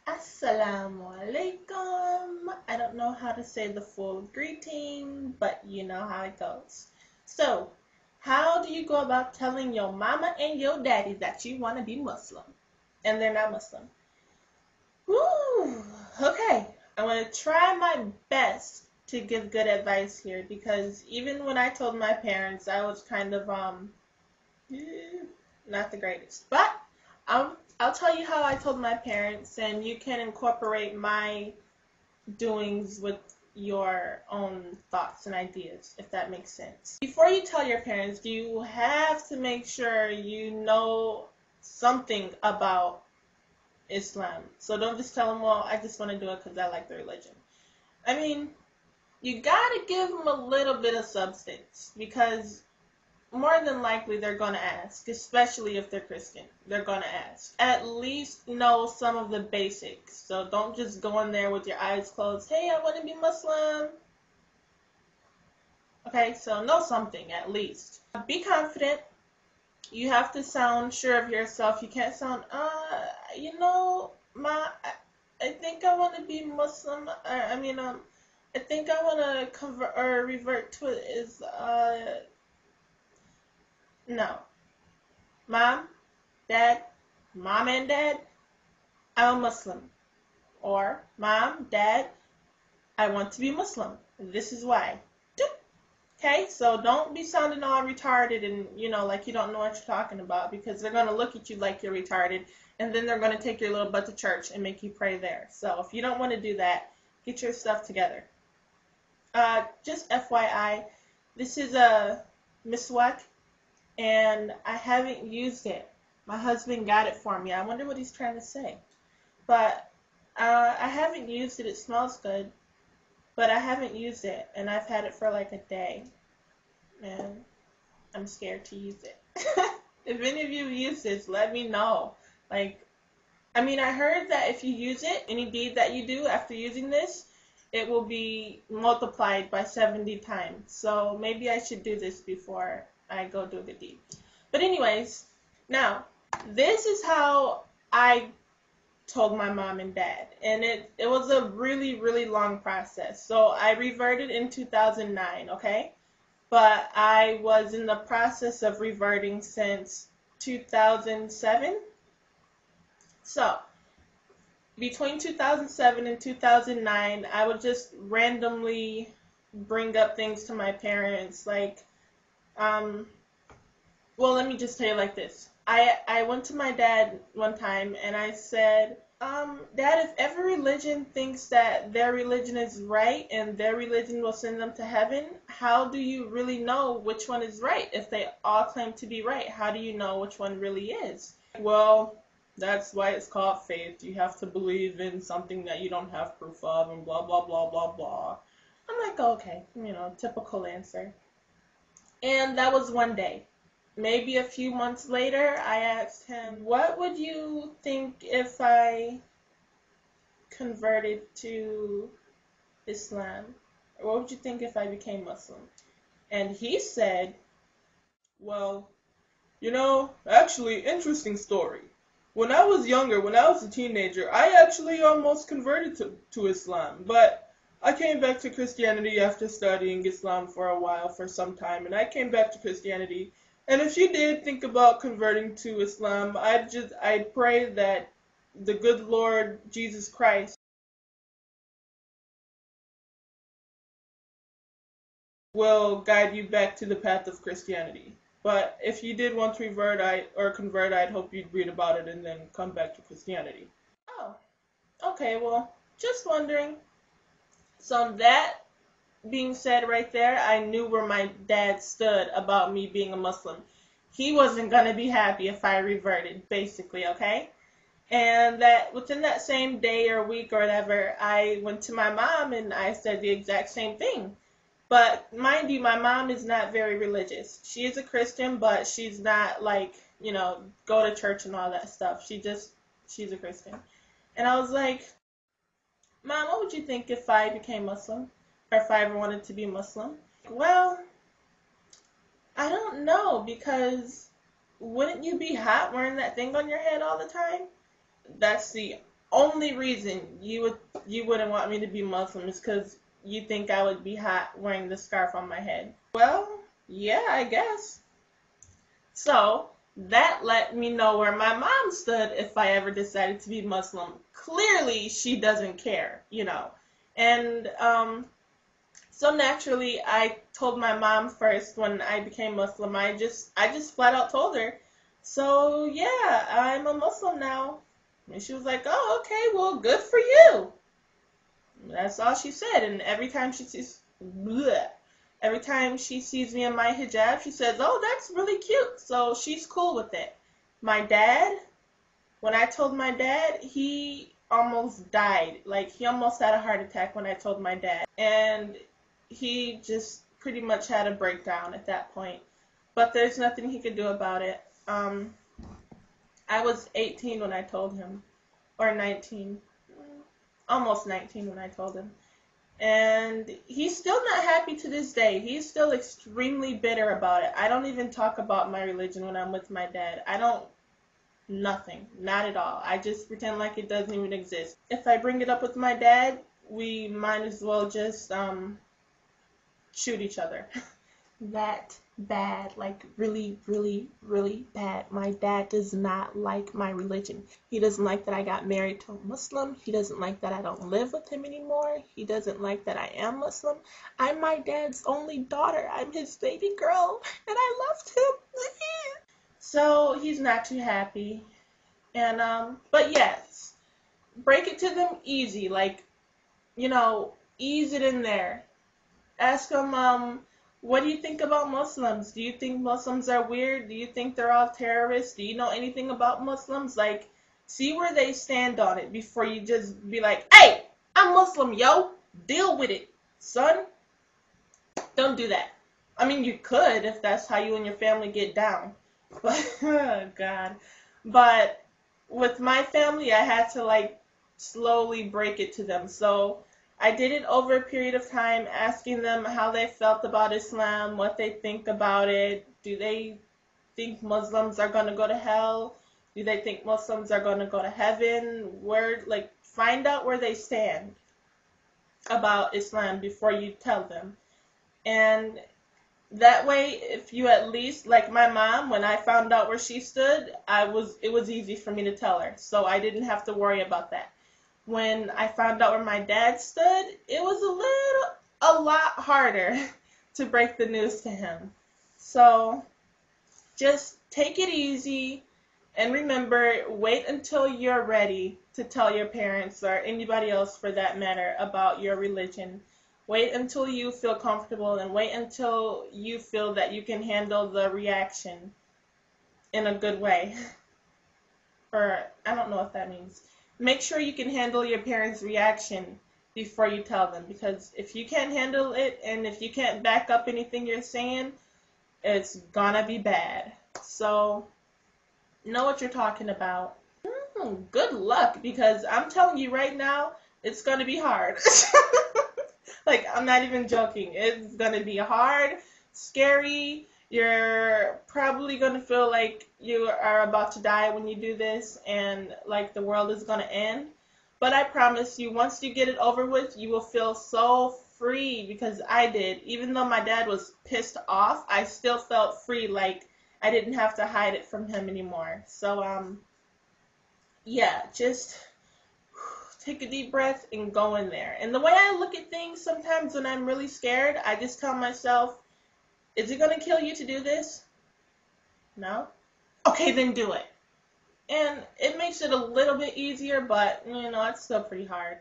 Assalamu alaikum. I don't know how to say the full greeting, but you know how it goes. So, how do you go about telling your mama and your daddy that you want to be Muslim and they're not Muslim? Woo! Okay, I'm going to try my best to give good advice here because even when I told my parents, I was kind of not the greatest. But I'll tell you how I told my parents, and you can incorporate my doings with your own thoughts and ideas, if that makes sense. Before you tell your parents, you have to make sure you know something about Islam. So don't just tell them, well, I just want to do it because I like the religion. I mean, you gotta give them a little bit of substance because more than likely they're going to ask, especially if they're Christian. They're going to ask. At least know some of the basics. So don't just go in there with your eyes closed. Hey, I want to be Muslim. Okay, so know something at least. Be confident. You have to sound sure of yourself. You can't sound, I think I want to be Muslim. I think I want to convert or revert to no. Mom, Dad, Mom and Dad, I'm a Muslim. Or, Mom, Dad, I want to be Muslim. This is why. Okay, so don't be sounding all retarded and, like you don't know what you're talking about because they're going to look at you like you're retarded and then they're going to take your little butt to church and make you pray there. So if you don't want to do that, get your stuff together. Just FYI, this is a miswak and I haven't used it. My husband got it for me. I wonder what he's trying to say. But I haven't used it. It smells good. But I haven't used it. And I've had it for like a day. And I'm scared to use it. If any of you use this, let me know. I heard that if you use it, any deed that you do after using this, it will be multiplied by 70 times. So maybe I should do this before I go do a good deed. But anyways, now, this is how I told my mom and dad. And it was a really, really long process. So I reverted in 2009, okay? But I was in the process of reverting since 2007. So, between 2007 and 2009, I would just randomly bring up things to my parents, well, let me just tell you like this. I went to my dad one time and I said, Dad, if every religion thinks that their religion is right and their religion will send them to heaven, how do you really know which one is right? If they all claim to be right, how do you know which one really is? Well, that's why it's called faith. You have to believe in something that you don't have proof of and blah, blah, blah, blah, blah. I'm like, okay, typical answer. And that was one day. Maybe a few months later, I asked him, what would you think if I converted to Islam? Or what would you think if I became Muslim? And he said, well, actually, interesting story. When I was younger, when I was a teenager, I actually almost converted to Islam, but I came back to Christianity after studying Islam for a while, for some time, and I came back to Christianity. And if you did think about converting to Islam, I'd pray that the good Lord Jesus Christ will guide you back to the path of Christianity. But if you did want to convert, I'd hope you'd read about it and then come back to Christianity. Oh, okay, well, just wondering. So that being said right there, I knew where my dad stood about me being a Muslim. He wasn't going to be happy if I reverted, basically, okay? And that within that same day or week or whatever, I went to my mom and I said the exact same thing. But mind you, my mom is not very religious. She is a Christian, but she's not go to church and all that stuff. She's a Christian. And I was like, Mom, what would you think if I became Muslim? Or if I ever wanted to be Muslim? Well, I don't know, because wouldn't you be hot wearing that thing on your head all the time? That's the only reason you wouldn't want me to be Muslim is because you think I would be hot wearing the scarf on my head. Well, yeah, I guess. So that let me know where my mom stood if I ever decided to be Muslim. Clearly, she doesn't care, you know. And so naturally, I told my mom first when I became Muslim. I just flat out told her. So yeah, I'm a Muslim now. And she was like, "Oh, okay, well, good for you." That's all she said. And every time she sees me in my hijab, she says, "Oh, that's really cute." So she's cool with it. My dad, when I told my dad, he almost died. Like, he almost had a heart attack when I told my dad. And he just pretty much had a breakdown at that point. But there's nothing he could do about it. I was 18 when I told him, or 19, almost 19 when I told him. And he's still not happy to this day. He's still extremely bitter about it. I don't even talk about my religion when I'm with my dad. I don't, nothing, not at all. I just pretend like it doesn't even exist. If I bring it up with my dad, we might as well just shoot each other. That bad, like really, really, really bad. My dad does not like my religion. He doesn't like that I got married to a Muslim. He doesn't like that I don't live with him anymore. He doesn't like that I am Muslim. I'm my dad's only daughter. I'm his baby girl, and I loved him. So he's not too happy. And but yes, break it to them easy, like, you know, ease it in there. Ask them, what do you think about Muslims? Do you think Muslims are weird? Do you think they're all terrorists? Do you know anything about Muslims? Like, see where they stand on it before you just be like, "Hey, I'm Muslim, yo. Deal with it, son." Don't do that. I mean, you could if that's how you and your family get down. But, oh, God. But with my family, I had to, like, slowly break it to them. So I did it over a period of time, asking them how they felt about Islam, what they think about it. Do they think Muslims are going to go to hell? Do they think Muslims are going to go to heaven? Like, find out where they stand about Islam before you tell them. And that way, if you at least, like my mom, when I found out where she stood, it was easy for me to tell her. So I didn't have to worry about that. When I found out where my dad stood, it was a lot harder to break the news to him. So just take it easy, and remember, wait until you're ready to tell your parents, or anybody else for that matter, about your religion. Wait until you feel comfortable, and wait until you feel that you can handle the reaction in a good way. Or, I don't know what that means. Make sure you can handle your parents' reaction before you tell them, because if you can't handle it and if you can't back up anything you're saying, it's gonna be bad. So, know what you're talking about. Good luck, because I'm telling you right now, it's gonna be hard. Like, I'm not even joking. It's gonna be hard, scary. You're probably gonna feel like you are about to die when you do this, and like the world is gonna end. But I promise you, once you get it over with, you will feel so free, because I did. Even though my dad was pissed off, I still felt free, like I didn't have to hide it from him anymore. So, yeah, just take a deep breath and go in there. And the way I look at things sometimes when I'm really scared, I just tell myself, is it going to kill you to do this? No? Okay, then do it. And it makes it a little bit easier, but, you know, it's still pretty hard.